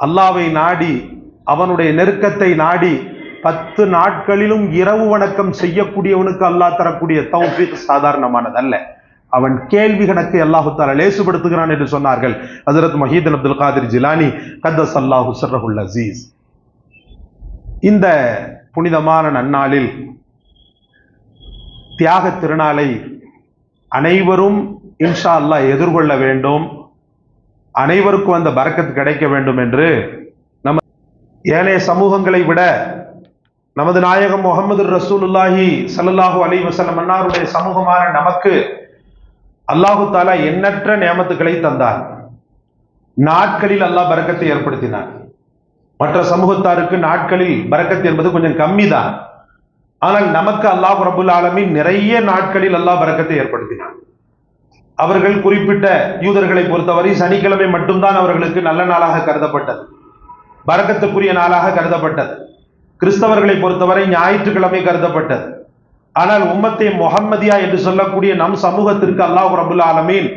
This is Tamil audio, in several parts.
அல்லாவை நாடி அவனுடைய நெருக்கத்தை நாடி 10 நாட்களிலும் இரவு வணக்கம் செய்யக்கூடியவனுக்கு அல்லாஹ் தரக்கூடிய தௌஃபீக் சாதாரணமானதல்ல. அவன் கேள்வி கணக்கை அல்லாஹு தஆலா லேசுபடுத்துகிறான் என்று சொன்னார்கள் ஹஜ்ரத் முஹீதீன் அப்துல் காதிர் ஜிலானி கத்தஸல்லாஹு சிர்ரஹுல் அஸீஸ். இந்த புனிதமான நன்னாளில் தியாக திருநாளை அனைவரும் இன்ஷா அல்லாஹ் எதிர்கொள்ள வேண்டும், அனைவருக்கும் அந்த பரக்கத் கிடைக்க வேண்டும் என்று நம்ம ஏனைய சமூகங்களை விட நமது நாயகம் முஹம்மது ரசூலுல்லாஹி ஸல்லல்லாஹு அலைஹி வஸல்லம் அன்னாருடைய சமூகமான நமக்கு அல்லாஹு தஆலா எண்ணற்ற நியமத்துக்களை தந்தார். நாட்களில் அல்லாஹ் பரக்கத்தை ஏற்படுத்தினார். மற்ற சமூகத்தாருக்கு நாட்களில் பரக்கத் என்பது கொஞ்சம் கம்மி தான். ஆனால் நமக்கு அல்லாஹ் ரப்புல் ஆலமீன் நிறைய நாட்களில் அல்லாஹ் பரக்கத்தை ஏற்படுத்தினார். அவர்கள் குறிப்பிட்ட யூதர்களை பொறுத்தவரை சனிக்கிழமை மட்டும்தான் அவர்களுக்கு நல்ல நாளாக கருதப்பட்டது, பரக்கத்துக்குரிய நாளாக கருதப்பட்டது. கிறிஸ்தவர்களை பொறுத்தவரை ஞாயிற்றுக்கிழமை கருதப்பட்டது. ஆனால் உம்மத்தே முஹம்மதியா என்று சொல்லக்கூடிய நம் சமூகத்திற்கு அல்லாஹ் ரப்புல் ஆலமீன்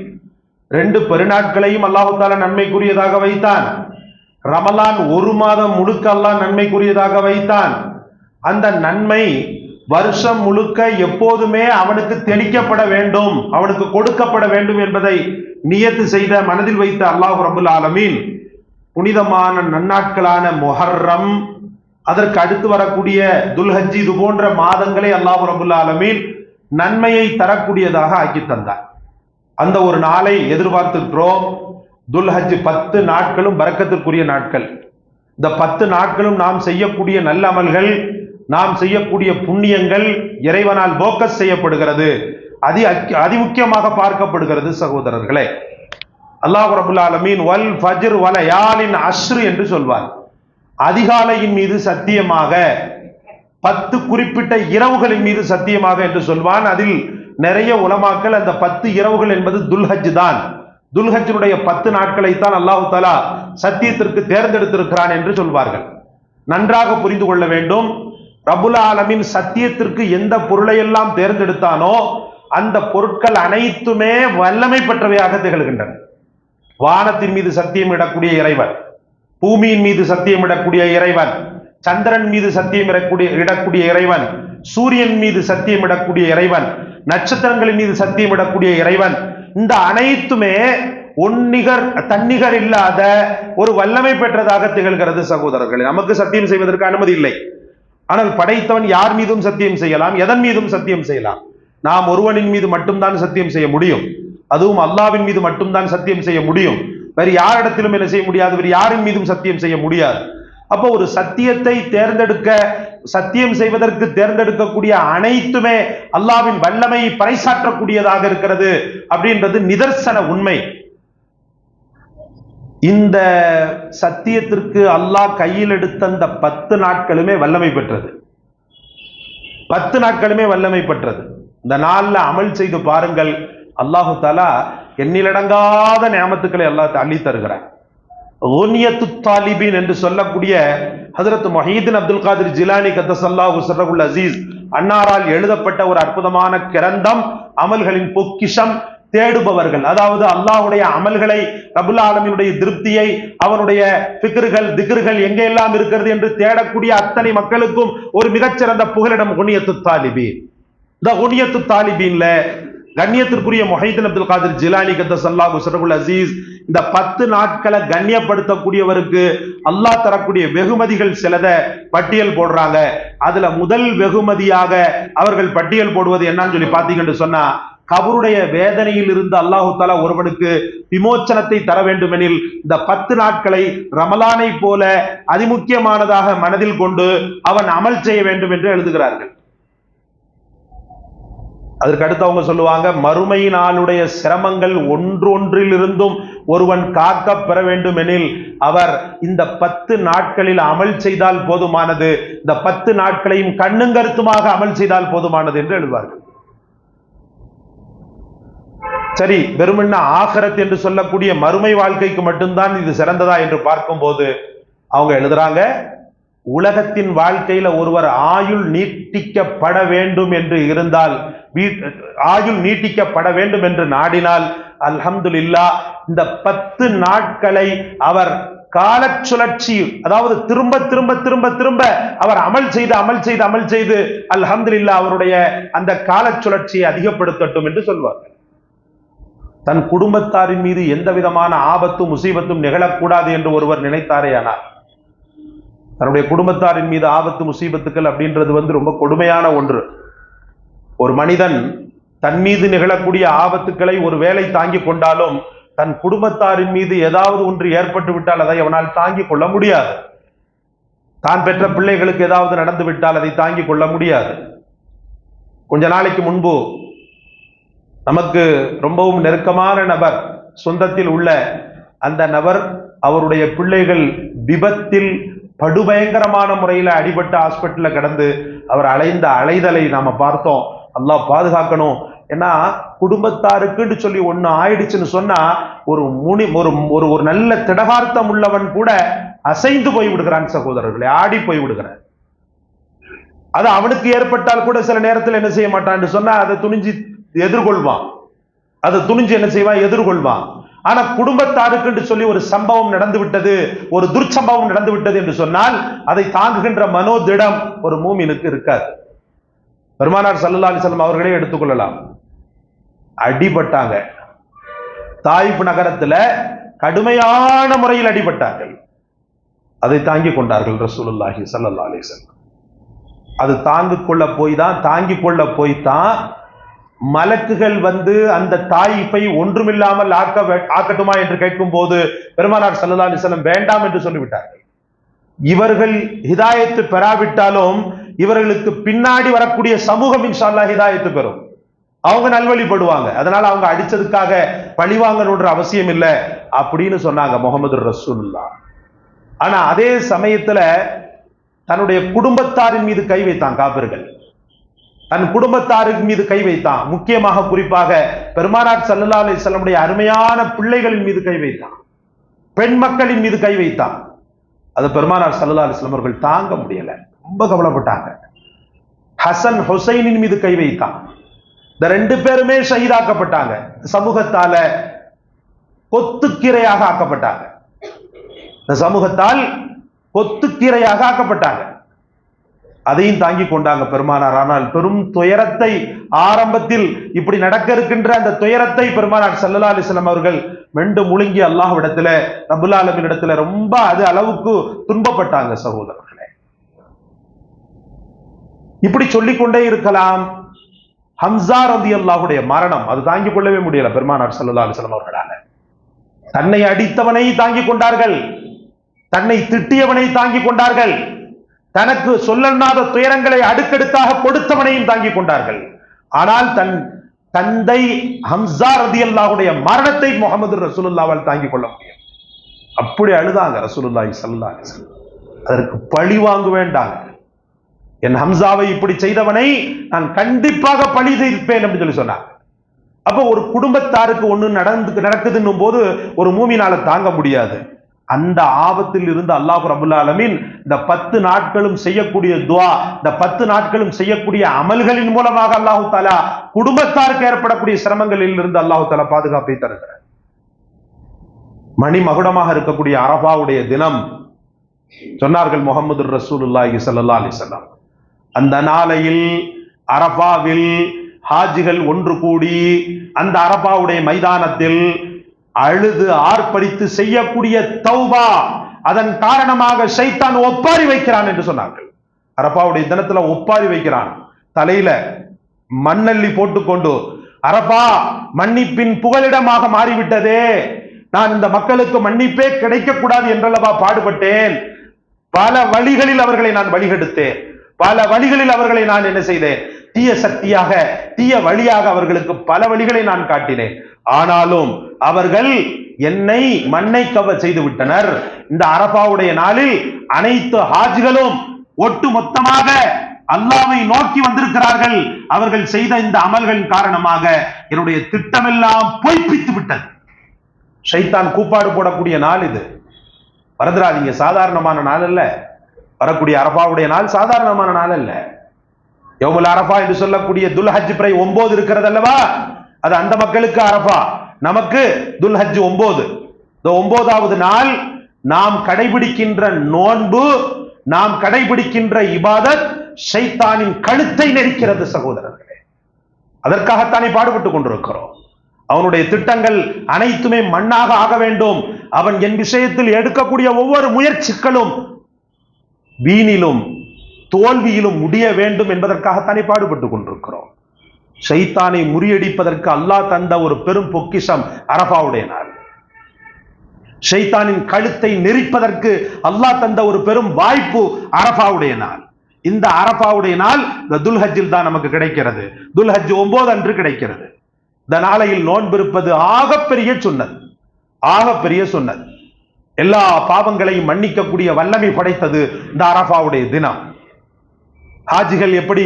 2 பெருநாட்களையும் அல்லாஹு தஆலா நன்மைக்குரியதாக வைத்தான். ரமலான் 1 மாதம் முழுக்க அல்லாஹ் நன்மைக்குரியதாக வைத்தான். அந்த நன்மை வருஷம் முழுக்க எப்போதுமே அவனுக்கு தெளிக்கப்பட வேண்டும், அவனுக்கு கொடுக்கப்பட வேண்டும் என்பதை நியத்து செய்த மனதில் வைத்த அல்லாஹ் ரப்புல் ஆலமீன் புனிதமான நன்னாட்களான முஹர்ரம், அதற்கு அடுத்து வரக்கூடிய துல்ஹஜ், இது போன்ற மாதங்களை அல்லாஹ் ரப்புல் ஆலமீன் நன்மையை தரக்கூடியதாக ஆக்கி தந்தார். அந்த ஒரு நாளை எதிர்பார்த்திருக்கிறோம். துல்ஹஜ் 10 நாட்களும் பரக்கத்திற்குரிய நாட்கள். இந்த 10 நாட்களும் நாம் செய்யக்கூடிய நல்ல அமல்கள், நாம் செய்யக்கூடிய புண்ணியங்கள் இறைவனால் போக்கஸ் செய்யப்படுகிறது, அதிமுக்கியமாக பார்க்கப்படுகிறது. சகோதரர்களே, அல்லாஹ் ரப்புல் ஆலமீன் வல் ஃபஜ்ர் வலயாலின் அஷ்ர் என்று சொல்வார். அதிகாலையின் மீது சத்தியமாக, 10 குறிப்பிட்ட இரவுகளின் மீது சத்தியமாக என்று சொல்வான். அதில் நிறைய உலமாக்கள் அந்த 10 இரவுகள் என்பது துல்ஹஜ் தான், துல்ஹஜ்னுடைய 10 நாட்களைத்தான் அல்லாஹு தஆலா சத்தியத்திற்கு தேர்ந்தெடுத்திருக்கிறான் என்று சொல்வார்கள். நன்றாக புரிந்து கொள்ள வேண்டும். ரப்புல் ஆலமீன் சத்தியத்திற்கு எந்த பொருளை எல்லாம் தேர்ந்தெடுத்தானோ அந்த பொருட்கள் அனைத்துமே வல்லமை பெற்றவையாக திகழ்கின்றன. வானத்தின் மீது சத்தியம் இடக்கூடிய இறைவன், பூமியின் மீது சத்தியம் இடக்கூடிய இறைவன், சந்திரன் மீது சத்தியம் இடக்கூடிய இறைவன், சூரியன் மீது சத்தியம் இடக்கூடிய இறைவன், நட்சத்திரங்களின் மீது சத்தியம் இடக்கூடிய இறைவன், இந்த அனைத்துமே ஒன்னிகர் தன்னிகர் இல்லாத ஒரு வல்லமை பெற்றதாக திகழ்கிறது. சகோதரர்களே, நமக்கு சத்தியம் செய்வதற்கு அனுமதி இல்லை. ஆனால் படைத்தவன் யார் மீதும் சத்தியம் செய்யலாம், எதன் மீதும் சத்தியம் செய்யலாம். நாம் ஒருவனின் மீது மட்டும்தான் சத்தியம் செய்ய முடியும், அதுவும் அல்லாஹ்வின் மீது மட்டும்தான் சத்தியம் செய்ய முடியும். வேறு யாரிடத்திலும் என்ன செய்ய முடியாது, வேறு யாரின் மீதும் சத்தியம் செய்ய முடியாது. அப்போ ஒரு சத்தியத்தை தேர்ந்தெடுக்க, சத்தியம் செய்வதற்கு தேர்ந்தெடுக்கக்கூடிய அனைத்துமே அல்லாஹ்வின் வல்லமையை பறைசாற்றக்கூடியதாக இருக்கிறது அப்படின்றது நிதர்சன உண்மை. இந்த சத்தியத்திற்கு அல்லாஹ் கையில் எடுத்த அந்த 10 நாட்களுமே வல்லமை பெற்றது, 10 நாட்களுமே வல்லமை பெற்றது. இந்த நாள்ல அமல் செய்து பாருங்கள், அல்லாஹு தஆலா எண்ணிலடங்காத நியமத்துக்களை அல்லாஹ் அள்ளி தருகிறார். குனியத்து தாலிபீன் என்று சொல்லக்கூடிய ஹஜ்ரத் முஹீதீன் அப்துல் காதிர் ஜிலானி கத்தஸல்லாஹு சிர்ரஹுல் அஸீஸ் அன்னாரால் எழுதப்பட்ட ஒரு அற்புதமான கிரந்தம் அமல்களின் பொக்கிஷம். தேடுபவர்கள், அதாவது அல்லாஹ்வுடைய அமல்களை, ரப்புல் ஆலமீனுடைய திருப்தியை, அவனுடைய ஃபிக்ர்கள் திக்ர்கள் எங்கெல்லாம் இருக்கிறது என்று தேடக்கூடிய அத்தனை மக்களுக்கும் ஒரு மிகச்சிறந்த புகலிடம் குனியத்து தாலிபீன். இந்த குனியத்து தாலிபீன்ல கண்ணியத்திற்குரிய முஹீதீன் அப்துல் காதிர் ஜிலானி கத்தஸல்லாஹு சிர்ரஹுல் அஸீஸ் இந்த 10 நாட்களை கண்ணியப்படுத்தக்கூடியவருக்கு அல்லாஹ் தரக்கூடிய வெகுமதிகள் சிலத பட்டியல் போடுறாங்க. அதுல முதல் வெகுமதியாக அவர்கள் பட்டியல் போடுவது என்னன்னு சொல்லி பாத்தீங்கன்னு சொன்னா, கபருடைய வேதனையில் இருந்து அல்லாஹு தஆலா ஒருவனுக்கு விமோச்சனத்தை தர வேண்டுமெனில் இந்த 10 நாட்களை ரமலானை போல அதிமுக்கியமானதாக மனதில் கொண்டு அவன் அமல் செய்ய வேண்டும் என்று எழுதுகிறார்கள். அதற்கு அடுத்து அவங்க சொல்லுவாங்க, மறுமை நாளுடைய சிரமங்கள் ஒன்றொன்றிலிருந்தும் ஒருவன் காக்க பெற வேண்டும் எனில் அவர் இந்த 10 நாட்களில் அமல் செய்தால் போதுமானது, இந்த 10 நாட்களையும் கண்ணுங்கருத்துமாக அமல் செய்தால் போதுமானது என்று எழுதுவார்கள். சரி, வெறுமன்ன ஆகிரத் என்று சொல்லக்கூடிய மறுமை வாழ்க்கைக்கு மட்டும்தான் இது சிறந்ததா என்று பார்க்கும்போது அவங்க எழுதுறாங்க, உலகத்தின் வாழ்க்கையில ஒருவர் ஆயுள் நீட்டிக்கப்பட வேண்டும் என்று இருந்தால், ஆயுள் நீட்டிக்கப்பட வேண்டும் என்று நாடினால், அல்ஹம்துலில்லாஹ் இந்த 10 நாட்களை அவர் கால சுழற்சி, அதாவது திரும்ப திரும்ப திரும்ப திரும்ப அவர் அமல் செய்து அல்ஹம்துலில்லாஹ் அவருடைய அந்த கால சுழற்சியை அதிகப்படுத்தட்டும் என்று சொல்வார்கள். தன் குடும்பத்தாரின் மீது எந்த விதமான ஆபத்தும் முசீபத்தும் நிகழக்கூடாது என்று ஒருவர் நினைத்தாரேயானார், தன்னுடைய குடும்பத்தாரின் மீது ஆபத்து முசீபத்துக்கள் அப்படின்றது ரொம்ப கொடுமையான ஒன்று. ஒரு மனிதன் தன் மீது நிகழக்கூடிய ஆபத்துக்களை ஒரு வேளை தாங்கிக் கொண்டாலும் தன் குடும்பத்தாரின் மீது ஏதாவது ஒன்று ஏற்பட்டு விட்டால் அதை அவனால் தாங்கிக் கொள்ள முடியாது. தான் பெற்ற பிள்ளைகளுக்கு ஏதாவது நடந்து விட்டால் அதை தாங்கிக் கொள்ள முடியாது. கொஞ்ச நாளைக்கு முன்பு நமக்கு ரொம்பவும் நெருக்கமான நபர், சொந்தத்தில் உள்ள அந்த நபர், அவருடைய பிள்ளைகள் விபத்தில் படுபயங்கரமான முறையில் அடிபட்டு ஹாஸ்பிட்டல்ல கிடந்து அவர் அலைந்த அலைதலை நாம பார்த்தோம். அல்லாஹ் பாதுகாக்கணும். ஏன்னா குடும்பத்தாருக்குன்னு சொல்லி ஒண்ணு ஆயிடுச்சுன்னு சொன்னா ஒரு ஒரு நல்ல திடகார்த்தம் உள்ளவன் கூட அசைந்து போய் விடுகிறான் சகோதரர்களை, ஆடி போய் விடுகிறான். அது அவனுக்கு ஏற்பட்டால் கூட சில நேரத்தில் என்ன செய்ய மாட்டான்னு சொன்னா அதை துணிஞ்சு எதிர்கொள்வான், அதை துணிஞ்சு என்ன செய்வான், எதிர்கொள்வான். ஆனா குடும்பத்தாருக்குன்னு சொல்லி ஒரு சம்பவம் நடந்து விட்டது, ஒரு துர்ச்சம்பவம் நடந்து விட்டது என்று சொன்னால் அதை தாங்குகின்ற மனோதிடம் ஒரு மூமினுக்கு இருக்காது. பெருமானார் ஸல்லல்லாஹு அலைஹி வஸல்லம் அவர்களே எடுத்துக்கொள்ளலாம். அடிபட்டாங்க, தாயிப் நகரத்துல கடுமையான முறையில் அடிபட்டார்கள். அதை தாங்கிக் கொண்டார்கள் ரசூலுல்லாஹி ஸல்லல்லாஹு அலைஹி வஸல்லம். அது தாங்கிக் கொள்ள போய்தான் மலக்குகள் அந்த தாயிப்பை ஒன்றுமில்லாமல் ஆக்கட்டுமா என்று கேட்கும் போது பெருமானார் ஸல்லல்லாஹு அலைஹி வஸல்லம் வேண்டாம் என்று சொல்லிவிட்டார்கள். இவர்கள் ஹிதாயத்து பெறாவிட்டாலும் இவர்களுக்கு பின்னாடி வரக்கூடிய சமூகம் இன்ஷா அல்லாஹ் ஹிதாயத்து பெறும், அவங்க நல்வழிப்படுவாங்க. அதனால அவங்க அடிச்சதுக்காக பழிவாங்கணுன்ற அவசியம் இல்லை அப்படின்னு சொன்னாங்க முஹம்மது ரசூலுல்லாஹ். ஆனா அதே சமயத்துல தன்னுடைய குடும்பத்தாரின் மீது கை வைத்தான் காபிர்கள், தன் குடும்பத்தாரின் மீது கை வைத்தான். முக்கியமாக குறிப்பாக பெருமானார் ஸல்லல்லாஹு அலைஹி வஸல்லம் அருமையான பிள்ளைகளின் மீது கை வைத்தான், பெண் மக்களின் மீது கை வைத்தான். அது பெருமானார் ஸல்லல்லாஹு அலைஹி வஸல்லம் அவர்கள் தாங்க முடியல, ரொம்ப கவலைப்பட்டாங்க. ஹசன் ஹுசைனின் மீது கை வைத்தான். இந்த ரெண்டு பேருமே ஷஹீதாக்கப்பட்டாங்க, சமூகத்தால கொத்துக்கீரையாக ஆக்கப்பட்டாங்க, இந்த சமூகத்தால் கொத்துக்கீரையாக ஆக்கப்பட்டாங்க. அதையும் தாங்கி கொண்டாங்க பெருமானார். ஆனால் பெரும் துயரத்தை, ஆரம்பத்தில் இப்படி நடக்க இருக்கின்ற அந்த துயரத்தை பெருமானார் ஸல்லல்லாஹு அலைஹி வஸல்லம் அவர்கள் மெண்டு முழுங்கி அல்லாஹ்விடத்துல, ரப்புல் ஆலமீன் இடத்துல ரொம்ப அது அளவுக்கு துன்பப்பட்டாங்க சகோதரர்களே. இப்படி சொல்லிக்கொண்டே இருக்கலாம். ஹம்சா ரலியல்லாஹுடைய மரணம், அது தாங்கிக் கொள்ளவே முடியல பெருமானார் ஸல்லல்லாஹு அலைஹி வஸல்லம் அவர்களால. தன்னை அடித்தவனை தாங்கிக் கொண்டார்கள், தன்னை திட்டியவனை தாங்கிக் கொண்டார்கள், தனக்கு சொல்லனாத துயரங்களை அடுக்கடுக்காக கொடுத்தவனையும் தாங்கிக் கொண்டார்கள். ஆனால் தன் தந்தை ஹம்சா ரலியல்லாஹுடைய மரணத்தை முஹம்மது ரசூலுல்லாஹ்வால் தாங்கிக் கொள்ள முடியும். அப்படி அழுதாங்க ரசூலுல்லாஹி ஸல்லல்லாஹு அலைஹி வஸல்லம். அதற்கு பழி வாங்க வேண்டாங்க, என் ஹம்சாவை இப்படி செய்தவனை நான் கண்டிப்பாக பழி தீர்ப்பேன் என்று சொல்லி சொன்னாங்க. அப்போ ஒரு குடும்பத்தாருக்கு ஒண்ணு நடக்குதுன்னும் போது ஒரு மூமினால தாங்க முடியாது. அந்த ஆபத்தில் இருந்து அல்லாஹ் ரப்புல் ஆலமீன் இந்த 10 நாட்களும் செய்யக்கூடிய துஆ, இந்த 10 நாட்களும் செய்யக்கூடிய அமல்களின் மூலமாக அல்லாஹ் தஆலா குடும்பத்தாருக்கு ஏற்படக்கூடிய சிரமங்களில் இருந்து அல்லாஹ் தஆலா பாதுகாப்பை தருகிறார். மணி மகுடமாக இருக்கக்கூடிய அரஃபாவுடைய தினம் சொன்னார்கள் முஹம்மது ரசூலுல்லாஹி ஸல்லல்லாஹு அலைஹி வஸல்லம், அந்த நாளையில் அரஃபாவில் ஹாஜிகள் ஒன்று கூடி அந்த அரஃபாவுடைய மைதானத்தில் அழுது ஆர்ப்பரித்து செய்யக்கூடிய தௌபா, அதன் காரணமாக ஷைத்தான் ஒப்பாரி வைக்கிறான் என்று சொன்னார்கள். அரஃபாவுடைய தினத்துல ஒப்பாரி வைக்கிறான், தலையில மண்ணள்ளி போட்டுக்கொண்டு, அரஃபா மன்னிப்பின் புகலிடமாக மாறிவிட்டதே, நான் இந்த மக்களுக்கு மன்னிப்பே கிடைக்க கூடாது என்றல்லவா பாடுபட்டேன், பல வழிகளில் அவர்களை நான் வழிகெடுத்தேன், பல வழிகளில் அவர்களை நான் என்ன செய்தேன், தீய சக்தியாக தீய வழியாக அவர்களுக்கு பல வழிகளை நான் காட்டினேன். ஆனாலும் அவர்கள் என்னை மண்ணை கவ செய்து விட்டனர். இந்த அரஃபாவுடைய நாளில் அனைத்து ஹாஜிகளும் ஒட்டு மொத்தமாக அல்லாஹ்வை நோக்கி வந்திருக்கிறார்கள். அவர்கள் செய்த இந்த அமல்களின் காரணமாக என்னுடைய திட்டமெல்லாம் பொய்ப்பித்து விட்டது. ஷைத்தான் கூப்பாடு போடக்கூடிய நாள் இது, மறந்துடாதீங்க. சாதாரணமான நாள் அல்ல, வரக்கூடிய அரஃபாவுடைய நாள் சாதாரணமான நாள் அல்ல. யௌமுல் அரஃபா என்று சொல்லக்கூடிய துல்ஹஜ் பிறை 9 இருக்கிறது அல்லவா, அது அந்த மக்களுக்கு அரஃபா, நமக்கு துல்ஹஜ் 9. இந்த 9வது நாள் நாம் கடைபிடிக்கின்ற நோன்பு, நாம் கடைபிடிக்கின்ற இபாதத் ஷைத்தானின் கழுத்தை நெரிக்கிறது சகோதரர்களே. அதற்காகத்தானே பாடுபட்டுக் கொண்டிருக்கிறோம். அவனுடைய திட்டங்கள் அனைத்துமே மண்ணாக ஆக வேண்டும். அவன் என் விஷயத்தில் எடுக்கக்கூடிய ஒவ்வொரு முயற்சிகளும் வீணிலும் தோல்வியிலும் முடிய வேண்டும் என்பதற்காகத்தானே பாடுபட்டுக் கொண்டிருக்கிறோம். ஷைத்தானை முறியடிப்பதற்கு அல்லாஹ் தந்த ஒரு பெரும் பொக்கிஷம் அரஃபாவுடைய நாள். ஷைத்தானின் கழுத்தை நெரிப்பதற்கு அல்லாஹ் தந்த ஒரு பெரும் வாய்ப்பு அரஃபாவுடைய நாள். இந்த அரஃபாவுடைய நாள் இந்த துல்ஹஜ்ஜில் தான் நமக்கு கிடைக்கிறது. துல்ஹஜ் 9 அன்று கிடைக்கிறது. இந்த நாளையில் நோன்பிருப்பது ஆகப்பெரிய சுன்னத், ஆகப்பெரிய சுன்னத். எல்லா பாவங்களையும் மன்னிக்கக்கூடிய வல்லமை படைத்தது இந்த அரஃபாவுடைய தினம். ஹாஜிகள் எப்படி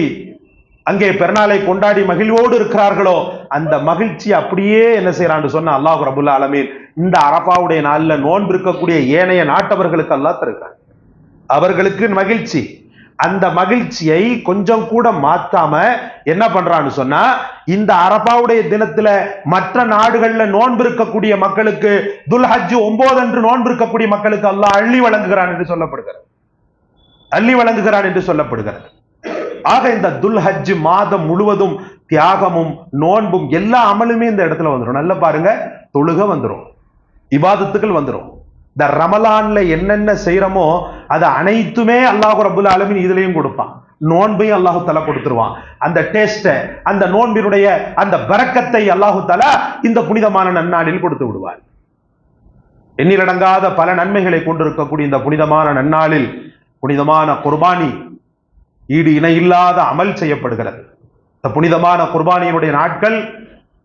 அங்கே பெருநாளை கொண்டாடி மகிழ்வோடு இருக்கிறார்களோ அந்த மகிழ்ச்சி அப்படியே என்ன செய்யறான்னு சொன்ன அல்லாஹ் ரபுல் ஆலமீன் இந்த அரஃபாவுடைய நாள்ல நோன்பு இருக்கக்கூடிய ஏனைய நாட்டவர்களுக்கு அல்லாஹ் தருகிறார். அவர்களுக்கு மகிழ்ச்சி. அந்த மகிழ்ச்சியை கொஞ்சம் கூட மாற்றாம என்ன பண்றான்னு சொன்னா, இந்த அரஃபாவுடைய தினத்துல மற்ற நாடுகள்ல நோன்பு இருக்கக்கூடிய மக்களுக்கு துல்ஹஜ் 9 அன்று நோன்பு இருக்கக்கூடிய மக்களுக்கு அல்லாஹ் அள்ளி வழங்குகிறான் என்று சொல்லப்படுகிறது. அள்ளி வழங்குகிறான் என்று சொல்லப்படுகிறது. ஆக இந்த துல்ஹஜ் மாதம் முழுவதும் தியாகமும் நோன்பும் எல்லா அமலுமே இந்த இடத்துல வந்துடும். நல்லா பாருங்க, தொழுக வந்துடும், இபாதத்துக்கள் வந்துடும். இந்த ரமலான்ல என்னென்ன செய்யறோமோ அது அனைத்துமே அல்லாஹ் ரப்புல் ஆலமீன் இதுலயும் கொடுப்பான். நோன்பையும் அல்லாஹு தஆலா கொடுத்துருவான். அந்த டேஸ்ட, அந்த நோன்பினுடைய அந்த பரக்கத்தை அல்லாஹு தஆலா இந்த புனிதமான நன்னாளில் கொடுத்து விடுவார். எண்ணிலடங்காத பல நன்மைகளை கொண்டிருக்கக்கூடிய இந்த புனிதமான நன்னாளில் புனிதமான குர்பானி ஈடு இணையில்லாத அமல் செய்யப்படுகிறது. இந்த புனிதமான குர்பானியினுடைய நாட்கள்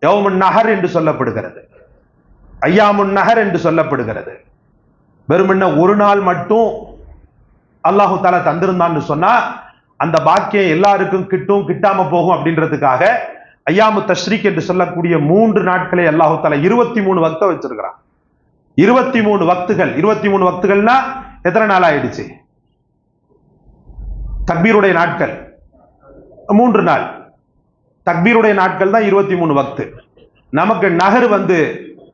யௌமுன் நஹர் என்று சொல்லப்படுகிறது, ஐயாமுன் நஹர் என்று சொல்லப்படுகிறது. வெறுமன்ன ஒரு நாள் மட்டும் அல்லாஹு தஆலா தந்திருந்தான்னு சொன்னா அந்த பாக்கியம் எல்லாருக்கும் கிட்டும், கிட்டாம போகும் அப்படின்றதுக்காக ஐயாமு தஷ்ரீக் என்று சொல்லக்கூடிய 3 நாட்களை அல்லாஹு தஆலா 23 வக்த வச்சிருக்கிறான். 23 வக்துகள். 23 வக்துகள்னா எத்தனை நாள் ஆயிடுச்சு? தக்பீருடைய நாட்கள் 3 நாள். தக்பீருடைய நாட்கள் தான் 23 வக்து. நமக்கு நகர்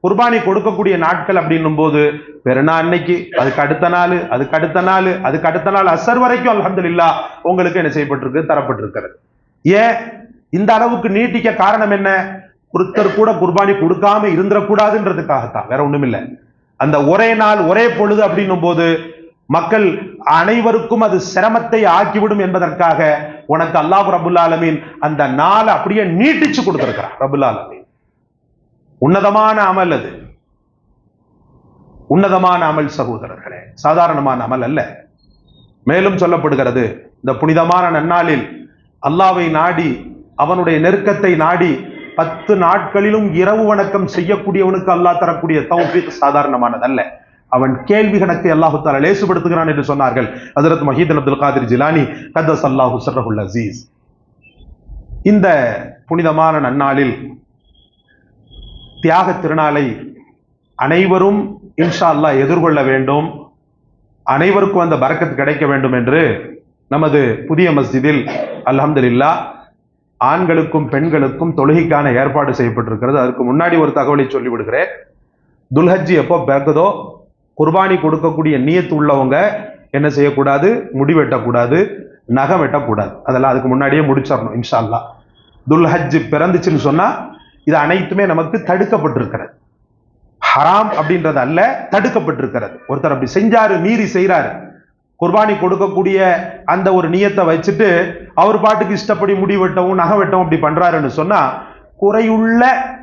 குர்பானி கொடுக்கக்கூடிய நாட்கள் அப்படின்னும் போது பெருநா அன்னைக்கு, அதுக்கு அடுத்த நாள், அதுக்கு அடுத்த நாள், அதுக்கு அடுத்த நாள் அசர் வரைக்கும் அல்ஹம்துலில்லாஹ் உங்களுக்கு என்ன செய்யப்பட்டிருக்கு, தரப்பட்டிருக்கிறது. ஏன் இந்த அளவுக்கு நீட்டிக்க காரணம் என்ன? ஒருத்தர் கூட குர்பானி கொடுக்காம இருந்துடக்கூடாதுன்றதுக்காகத்தான், வேற ஒண்ணும் இல்லை. அந்த ஒரே நாள் ஒரே பொழுது அப்படின்னும் போது மக்கள் அனைவருக்கும் அது சிரமத்தை ஆக்கிவிடும் என்பதற்காக உனக்கு அல்லாஹ் ரப்புல் ஆலமீன் அந்த நாளை அப்படியே நீட்டிச்சு கொடுத்திருக்கிறார். ரப்புல் ஆலமீன் உன்னதமான அமல், அது உன்னதமான அமல் சகோதரர்களே, சாதாரணமான அமல் அல்ல. மேலும் சொல்லப்படுகிறது, இந்த புனிதமான நன்னாளில் அல்லாஹ்வை நாடி, அவனுடைய நெருக்கத்தை நாடி 10 நாட்களிலும் இரவு வணக்கம் செய்யக்கூடியவனுக்கு அல்லாஹ் தரக்கூடிய தௌஃபீக் சாதாரணமானதல்ல. அவன் கேள்வி கணக்கை அல்லாஹு தஆலா லேசுபடுத்துகிறான் என்று சொன்னார்கள் ஹஜ்ரத் முஹீதீன் அப்துல் காதிர் ஜிலானி கத்தஸல்லாஹு சிர்ரஹுல் அஸீஸ். இந்த புனிதமான நன்னாளில் தியாக திருநாளை அனைவரும் இன்ஷா அல்லாஹ் எதிர்கொள்ள வேண்டும், அனைவருக்கும் அந்த பரக்கத் கிடைக்க வேண்டும் என்று நமது புதிய மஸ்ஜிதில் அல்ஹம்துலில்லாஹ் ஆண்களுக்கும் பெண்களுக்கும் தொழுகைக்கான ஏற்பாடு செய்யப்பட்டிருக்கிறது. அதற்கு முன்னாடி ஒரு தகவலை சொல்லிவிடுகிறேன். துல்ஹஜ் எப்போ பிறகுதோ குர்பானி கொடுக்கக்கூடிய நியத்து உள்ளவங்க என்ன செய்யக்கூடாது, முடி வெட்டக்கூடாது, நகம் வெட்டக்கூடாது. அதெல்லாம் அதுக்கு முன்னாடியே முடிச்சிடணும் இன்ஷா அல்லாஹ். துல்ஹஜ் பிறந்துச்சுன்னு சொன்னா இது அனைத்துமே நமக்கு தடுக்கப்பட்டிருக்கிறது. ஹராம் அப்படின்றது அல்ல, தடுக்கப்பட்டிருக்கிறது. ஒருத்தர் அப்படி செஞ்சாரு, மீறி செய்யறாரு, குர்பானி கொடுக்கக்கூடிய அந்த ஒரு நியத்தை வச்சுட்டு அவர் பாட்டுக்கு இஷ்டப்படி முடி வெட்டவும் நகை வெட்டவும் அப்படி பண்றாருன்னு சொன்னா குறையுள்ள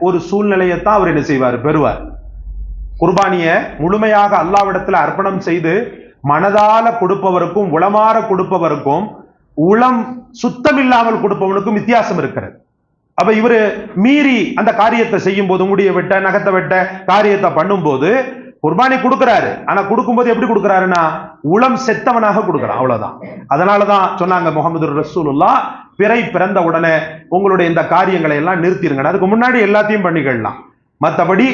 ஒரு சூழ்நிலையத்தான் அவர் என்ன செய்வார், பெறுவார். குர்பானிய முழுமையாக அல்லாஹ்விடத்தில் அர்ப்பணம் செய்து மனதால கொடுப்பவருக்கும் உளமாற கொடுப்பவருக்கும் உளம் சுத்தமில்லாமல் கொடுப்பவனுக்கும் வித்தியாசம் இருக்கிறது. அப்ப இவரு மீறி அந்த காரியத்தை செய்யும் போது, முடிய வெட்ட நகத்தை வெட்ட காரியத்தை பண்ணும் போது குர்பானி கொடுக்கிறாரு. ஆனா கொடுக்கும்போது எப்படி கொடுக்கிறாருன்னா உளம் செத்தவனாக கொடுக்கிறான், அவ்வளவுதான். அதனாலதான் சொன்னாங்க முஹம்மது ரசூலுல்லாஹ், பிறை பிறந்த உடனே உங்களுடைய இந்த காரியங்களை எல்லாம் நிறுத்திருங்க, அதுக்கு முன்னாடி எல்லாத்தையும் பண்ணிக்கலாம். மற்றபடி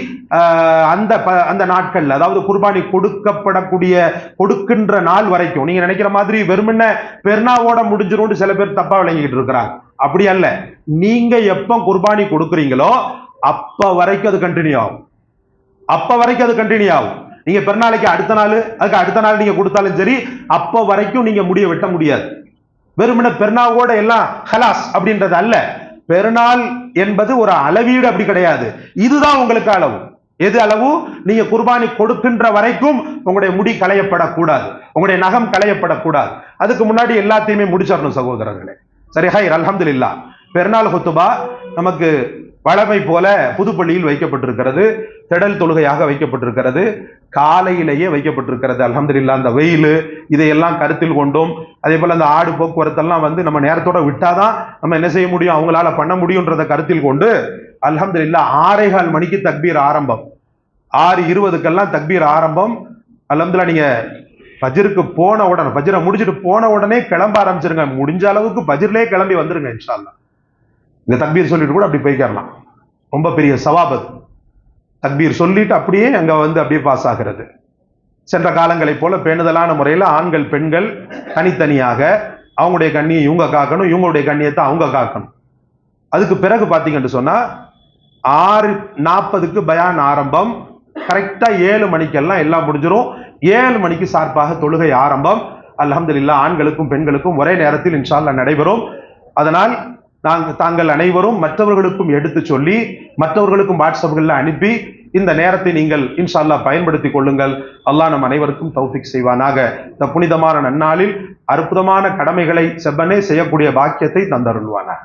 அந்த நாட்கள்ல, அதாவது குர்பானி கொடுக்கின்ற நாள் வரைக்கும் நீங்க நினைக்கிற மாதிரி வெறுமனே பெருநாவோட முடிஞ்சிரும் சில பேர் தப்பா விளங்கிட்டு இருக்கிறாங்க. அப்படி அல்ல. நீங்க எப்ப குர்பானி கொடுக்குறீங்களோ அப்ப வரைக்கும் அது கண்டினியூ ஆகும், அப்ப வரைக்கும் அது கண்டினியூ ஆகும். நீங்க பெருநாளைக்கு அடுத்த நாள், அதுக்கு அடுத்த நாள் நீங்க கொடுத்தாலும் சரி, அப்போ வரைக்கும் நீங்க முடிய வெட்ட முடியாது. வெறுமனே பெருநாளோட எல்லாம் ஹலாஸ் அப்படின்றது அல்ல. பெருநாள் என்பது ஒரு அளவீடு அப்படி கிடையாது. இதுதான் உங்களுக்கு அளவு. எது அளவு? நீங்க குர்பானி கொடுக்கின்ற வரைக்கும் உங்களுடைய முடி களையப்படக்கூடாது, உங்களுடைய நகம் களையப்படக்கூடாது. அதுக்கு முன்னாடி எல்லாத்தையுமே முடிச்சிடணும் சகோதரர்களே. சரி, ஹைர், அல்ஹம்துலில்லாஹ். பெருநாள் குத்துபா நமக்கு வழமை போல புதுப்பள்ளியில் வைக்கப்பட்டிருக்கிறது, திடல் தொழுகையாக வைக்கப்பட்டிருக்கிறது, காலையிலேயே வைக்கப்பட்டிருக்கிறது. அல்ஹம்துலில்லாஹ். அந்த வெயில் இதையெல்லாம் கருத்தில் கொண்டும், அதே போல அந்த ஆடு போக்குவரத்தெல்லாம் நம்ம நேரத்தோட விட்டாதான் நம்ம என்ன செய்ய முடியும், அவங்களால பண்ண முடியும்ன்றதை கருத்தில் கொண்டு அல்ஹம்துலில்லாஹ் 6:15 மணிக்கு தக்பீர் ஆரம்பம், 6:20 தக்பீர் ஆரம்பம். அல்ஹம்துலில்லாஹ். நீங்க ஃபஜ்ருக்கு போன உடனே, ஃபஜ்ரை முடிச்சுட்டு போன உடனே கிளம்ப ஆரம்பிச்சிருங்க. முடிஞ்ச அளவுக்கு ஃபஜ்ர்லயே கிளம்பி வந்துருங்க இன்ஷா அல்லாஹ். இந்த தக்பீர் சொல்லிட்டு கூட அப்படி போய்க்கலாம், ரொம்ப பெரிய சவாபத். தக்பீர் சொல்லிட்டு அப்படியே அங்க அப்படியே பாஸ் ஆகிறது. சென்ற காலங்களை போல பேணுதலான முறையில் ஆண்கள் பெண்கள் தனித்தனியாக அவங்களுடைய கண்ணியை இவங்க காக்கணும், இவங்களுடைய கண்ணியத்தை அவங்க காக்கணும். அதுக்கு பிறகு பாத்தீங்கன்னு சொன்னா 6:40 பயான் ஆரம்பம். கரெக்டா 7 மணிக்கெல்லாம் எல்லாம் முடிஞ்சிடும். 7 மணிக்கு சார்பாக தொழுகை ஆரம்பம். அல்ஹம்துலில்லாஹ். ஆண்களுக்கும் பெண்களுக்கும் ஒரே நேரத்தில் இன்ஷா அல்லாஹ் நடைபெறும். அதனால் தாங்கள் அனைவரும் மற்றவர்களுக்கும் எடுத்து சொல்லி, மற்றவர்களுக்கும் வாட்ஸ்அப்களில் அனுப்பி இந்த நேரத்தை நீங்கள் இன்ஷா அல்லாஹ் பயன்படுத்திக் கொள்ளுங்கள். அல்லாஹ் நம் அனைவருக்கும் தௌஃபீக் செய்வானாக. இந்த புனிதமான நன்னாளில் அற்புதமான கடமைகளை செவ்வனே செய்யக்கூடிய பாக்கியத்தை தந்தருள்வானாக.